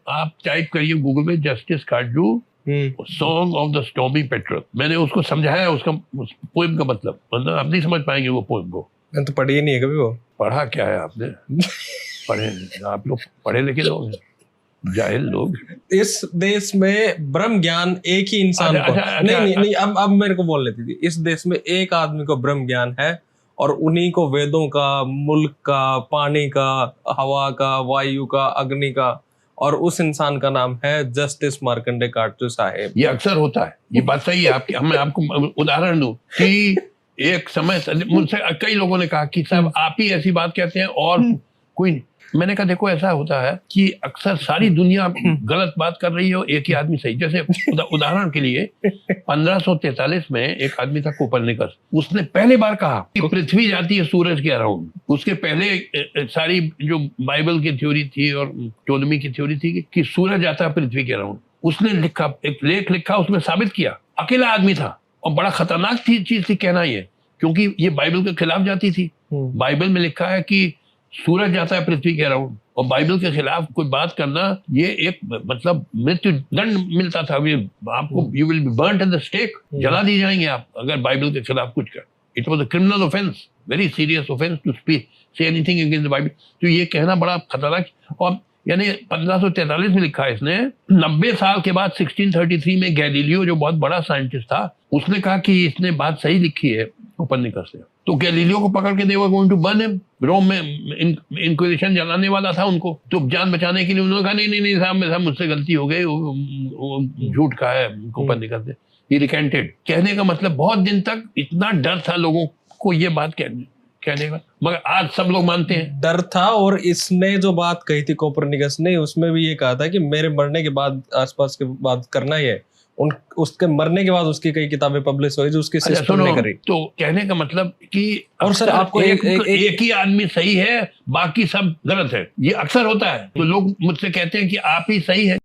आप टाइप करिए गूगल में justice Katju song of the stormy petrol. मैंने उसको समझाया उसका पोएम का मतलब आप नहीं समझ पाएंगे वो पोएम को। मैंने तो पढ़ी ही नहीं है कभी वो। पढ़ा क्या है आपने? पढ़े आप लोग पढ़े लिखे लोग हैं, जाहिल लोग। इस देश में ब्रह्म ज्ञान एक ही इंसान को नहीं, अब मेरे को बोल लेती थी। इस देश में एक आदमी को ब्रह्म ज्ञान है और उन्हीं को वेदों का, मुल्क का, पानी का, हवा का, वायु का, अग्नि का, और उस इंसान का नाम है जस्टिस मार्कंडे काटजू साहेब। ये अक्सर होता है, ये बात सही है आपकी। मैं आपको उदाहरण दूं कि एक समय मुझसे कई लोगों ने कहा कि साहब आप ही ऐसी बात कहते हैं और कोई। मैंने कहा देखो ऐसा होता है कि अक्सर सारी दुनिया गलत बात कर रही है, एक ही आदमी सही। जैसे उदाहरण के लिए 1543 में एक आदमी था कोपरनिकस, उसने पहली बार कहा कि पृथ्वी जाती है सूरज के अराउंड। उसके पहले सारी जो बाइबल की थ्योरी थी और टोलमी की थ्योरी थी कि सूरज जाता है पृथ्वी के अराउंड। उसने लिखा, एक लेख लिखा, उसमें साबित किया। अकेला आदमी था और बड़ा खतरनाक चीज थी कहना ये, क्योंकि ये बाइबल के खिलाफ जाती थी। बाइबल में लिखा है कि सूरज जाता है पृथ्वी के अराउंड, और बाइबल के खिलाफ कोई बात करना ये एक मतलब मृत्यु दंड मिलता था। आपको you will be burned at the stake, जला दी जाएंगे आप अगर बाइबल के खिलाफ कुछ कर। It was a criminal offence, very serious offence to speak say anything against the Bible. तो ये कहना बड़ा खतरनाक। और यानी 1543 में लिखा है इसने। 90 साल के बाद 1633 में गैलीलियो जो बहुत बड़ा साइंटिस्ट था, उसने कहा कि इसने बात सही लिखी है कोपरनिकस ने। तो गैलीलियो को पकड़ के they were going to burn him. Rome में इंक्विजिशन जलाने वाला था उनको, तो जान बचाने के लिए उन्होंने कहा नहीं साहब मुझसे गलती हो गई, झूठ कहा है कोपरनिकस ने। ही रिकेंटेड। कहने का मतलब बहुत दिन तक इतना डर था लोगों को ये बात कहने का, मगर आज सब लोग मानते हैं। डर था। और इसने जो बात कही थी कोपरनिकस ने, उसमें भी ये कहा था कि मेरे मरने के बाद आसपास के बात करना ही है। उसके मरने के बाद उसकी कई किताबें पब्लिश हुई जो उसकी सिस्टर ने करी। तो कहने का मतलब कि और सर आपको एक ही आदमी सही है, बाकी सब गलत है, ये अक्सर होता है। तो लोग मुझसे कहते हैं कि आप ही सही है।